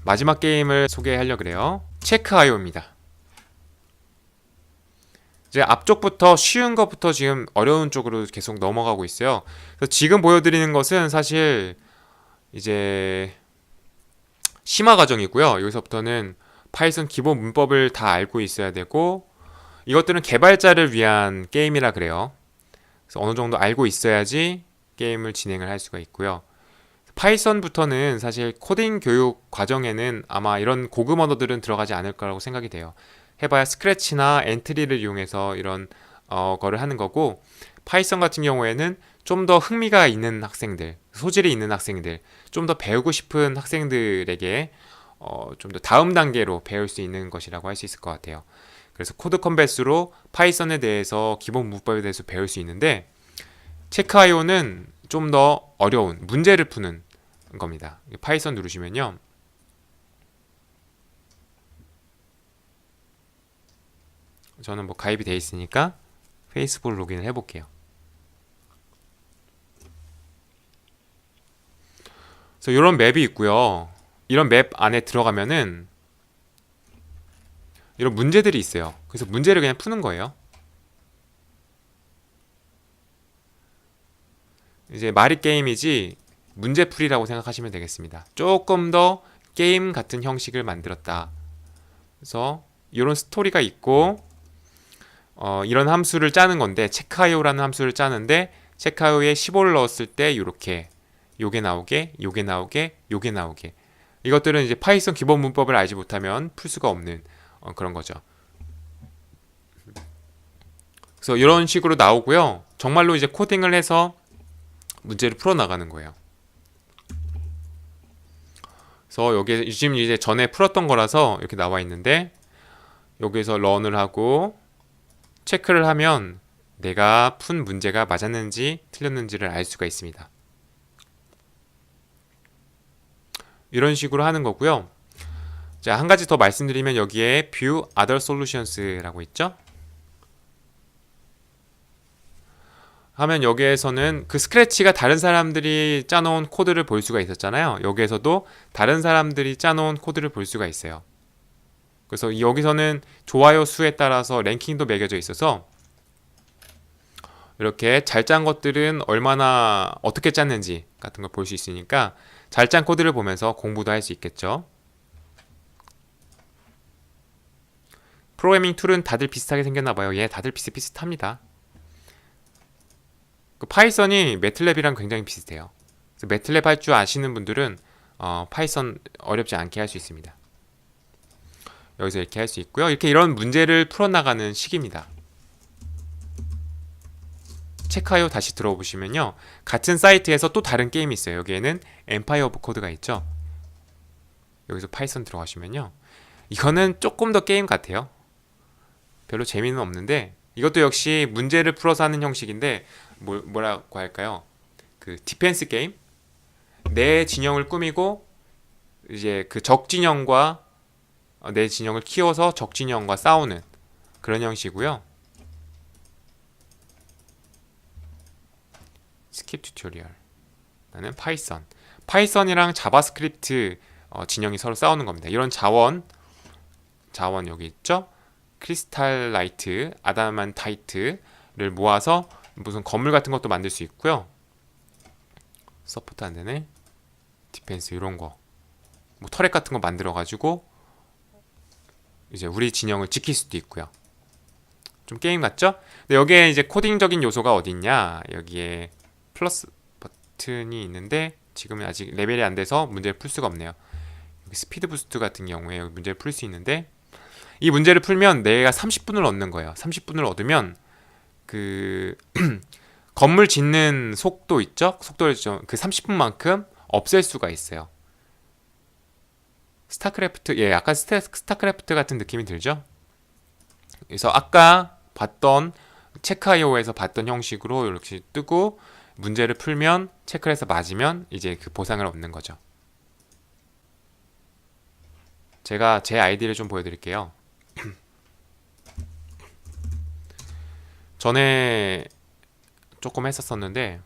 마지막 게임을 소개하려고 그래요. 체크아이오입니다. 이제 앞쪽부터 쉬운 것부터 지금 어려운 쪽으로 계속 넘어가고 있어요. 그래서 지금 보여드리는 것은 사실 이제 심화 과정이고요. 여기서부터는 파이썬 기본 문법을 다 알고 있어야 되고, 이것들은 개발자를 위한 게임이라 그래요. 그래서 어느 정도 알고 있어야지 게임을 진행을 할 수가 있고요. 파이썬부터는 사실 코딩 교육 과정에는 아마 이런 고급 언어들은 들어가지 않을 거라고 생각이 돼요. 해봐야 스크래치나 엔트리를 이용해서 이런 거를 하는 거고, 파이썬 같은 경우에는 좀 더 흥미가 있는 학생들, 소질이 있는 학생들, 좀 더 배우고 싶은 학생들에게 좀 더 다음 단계로 배울 수 있는 것이라고 할 수 있을 것 같아요. 그래서 코드 컨베스로 파이썬에 대해서 기본 문법에 대해서 배울 수 있는데, 체크아이오는 좀 더 어려운 문제를 푸는 겁니다. 파이썬 누르시면요, 저는 뭐 가입이 돼 있으니까 페이스북 로그인을 해볼게요. 그래서 이런 맵이 있고요. 이런 맵 안에 들어가면은 이런 문제들이 있어요. 그래서 문제를 그냥 푸는 거예요. 이제 말이 게임이지 문제풀이라고 생각하시면 되겠습니다. 조금 더 게임 같은 형식을 만들었다. 그래서 이런 스토리가 있고, 이런 함수를 짜는 건데, 체크아이오라는 함수를 짜는데, 체크아이오에 15를 넣었을 때 이렇게 요게 나오게, 요게 나오게, 요게 나오게. 이것들은 이제 파이썬 기본 문법을 알지 못하면 풀 수가 없는 그런 거죠. 그래서 이런 식으로 나오고요. 정말로 이제 코딩을 해서 문제를 풀어 나가는 거예요. 그래서 여기 지금 이제 전에 풀었던 거라서 이렇게 나와 있는데, 여기서 런을 하고 체크를 하면 내가 푼 문제가 맞았는지 틀렸는지를 알 수가 있습니다. 이런 식으로 하는 거고요. 자, 한 가지 더 말씀드리면 여기에 View Other Solutions라고 있죠. 하면 여기에서는 그 스크래치가 다른 사람들이 짜놓은 코드를 볼 수가 있었잖아요. 여기에서도 다른 사람들이 짜놓은 코드를 볼 수가 있어요. 그래서 여기서는 좋아요 수에 따라서 랭킹도 매겨져 있어서 이렇게 잘 짠 것들은 얼마나 어떻게 짰는지 같은 걸 볼 수 있으니까 잘 짠 코드를 보면서 공부도 할 수 있겠죠. 프로그래밍 툴은 다들 비슷하게 생겼나 봐요. 예, 다들 비슷비슷합니다. 그 파이썬이 매틀랩이랑 굉장히 비슷해요. 그래서 매틀랩 할 줄 아시는 분들은 파이썬 어렵지 않게 할 수 있습니다. 여기서 이렇게 할 수 있고요. 이렇게 이런 문제를 풀어나가는 식입니다. 체크하여 다시 들어보시면요, 같은 사이트에서 또 다른 게임이 있어요. 여기에는 엠파이어 오브 코드가 있죠. 여기서 파이썬 들어가시면요, 이거는 조금 더 게임 같아요. 별로 재미는 없는데 이것도 역시 문제를 풀어서 하는 형식인데, 뭐라고 할까요? 그 디펜스 게임? 내 진영을 꾸미고 이제 그 적 진영과 내 진영을 키워서 적 진영과 싸우는 그런 형식이고요. 스킵 튜토리얼. 나는 파이썬이랑 자바스크립트 진영이 서로 싸우는 겁니다. 이런 자원 여기 있죠? 크리스탈라이트, 아담한타이트를 모아서 무슨 건물 같은 것도 만들 수 있고요. 서포트 안 되네. 디펜스 이런 거, 뭐 터렛 같은 거 만들어 가지고 이제 우리 진영을 지킬 수도 있고요. 좀 게임 같죠? 근데 여기에 이제 코딩적인 요소가 어디 있냐? 여기에 플러스 버튼이 있는데 지금은 아직 레벨이 안 돼서 문제를 풀 수가 없네요. 여기 스피드 부스트 같은 경우에 여기 문제를 풀 수 있는데, 이 문제를 풀면 내가 30분을 얻는 거예요. 30분을 얻으면 그 건물 짓는 속도 있죠? 속도를 그 30분만큼 없앨 수가 있어요. 스타크래프트, 예, 약간 스타크래프트 같은 느낌이 들죠? 그래서 아까 봤던 체크아이오에서 봤던 형식으로 이렇게 뜨고 문제를 풀면, 체크를 해서 맞으면 이제 그 보상을 얻는 거죠. 제가 제 아이디를 좀 보여드릴게요. 전에 조금 했었었는데,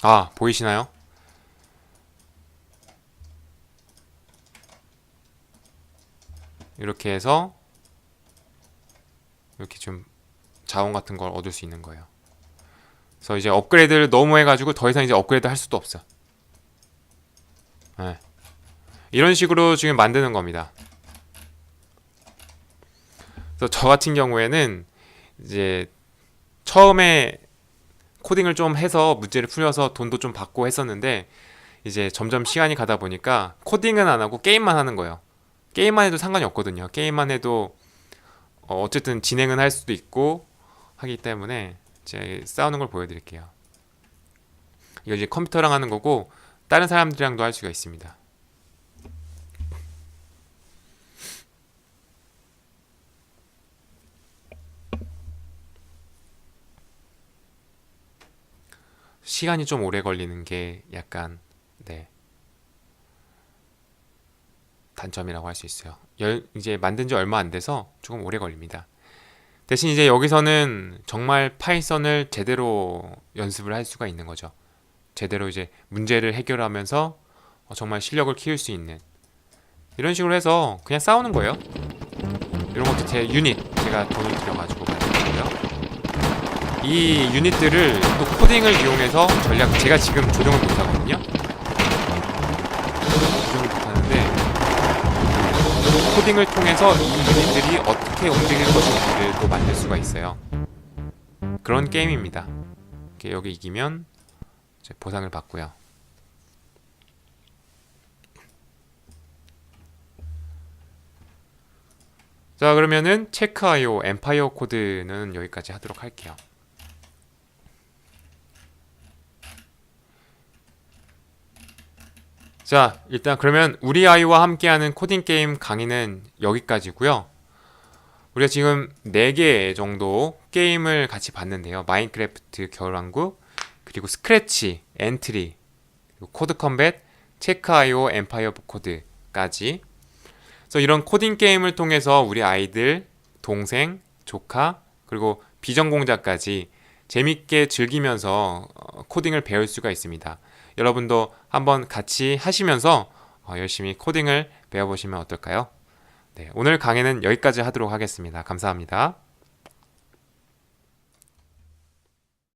아, 보이시나요? 이렇게 해서 이렇게 좀 자원 같은 걸 얻을 수 있는 거예요. 그래서 이제 업그레이드를 너무 해가지고 더 이상 이제 업그레이드 할 수도 없어. 네. 이런 식으로 지금 만드는 겁니다. 그래서 저 같은 경우에는 이제 처음에 코딩을 좀 해서 문제를 풀려서 돈도 좀 받고 했었는데 이제 점점 시간이 가다 보니까 코딩은 안 하고 게임만 하는 거예요. 게임만 해도 상관이 없거든요. 게임만 해도 어쨌든 진행은 할 수도 있고 하기 때문에 이제 싸우는 걸 보여드릴게요. 이거 이제 컴퓨터랑 하는 거고 다른 사람들이랑도 할 수가 있습니다. 시간이 좀 오래 걸리는 게 약간 네, 단점이라고 할 수 있어요. 이제 만든 지 얼마 안 돼서 조금 오래 걸립니다. 대신 이제 여기서는 정말 파이썬을 제대로 연습을 할 수가 있는 거죠. 제대로 이제 문제를 해결하면서 정말 실력을 키울 수 있는 이런 식으로 해서 그냥 싸우는 거예요. 이런 것도 제 유닛 제가 돈을 들여가지고 만든 거고요. 이 유닛들을 또 코딩을 이용해서 전략 제가 지금 조정을 못하거든요. 조정을 못하는데 코딩을 통해서 이 유닛들이 어떻게 움직일 것인지를 또 만들 수가 있어요. 그런 게임입니다. 여기 이기면 이제 보상을 받고요. 자, 그러면은 체크IO 엠파이어 코드는 여기까지 하도록 할게요. 자, 일단 그러면 우리 아이와 함께하는 코딩 게임 강의는 여기까지고요. 우리가 지금 4개 정도 게임을 같이 봤는데요. 마인크래프트 겨울왕국, 그리고 스크래치, 엔트리, 코드 컴뱃, 체크IO 엠파이어 코드까지. 그래서 이런 코딩 게임을 통해서 우리 아이들, 동생, 조카, 그리고 비전공자까지 재밌게 즐기면서 코딩을 배울 수가 있습니다. 여러분도 한번 같이 하시면서 열심히 코딩을 배워보시면 어떨까요? 네, 오늘 강의는 여기까지 하도록 하겠습니다. 감사합니다.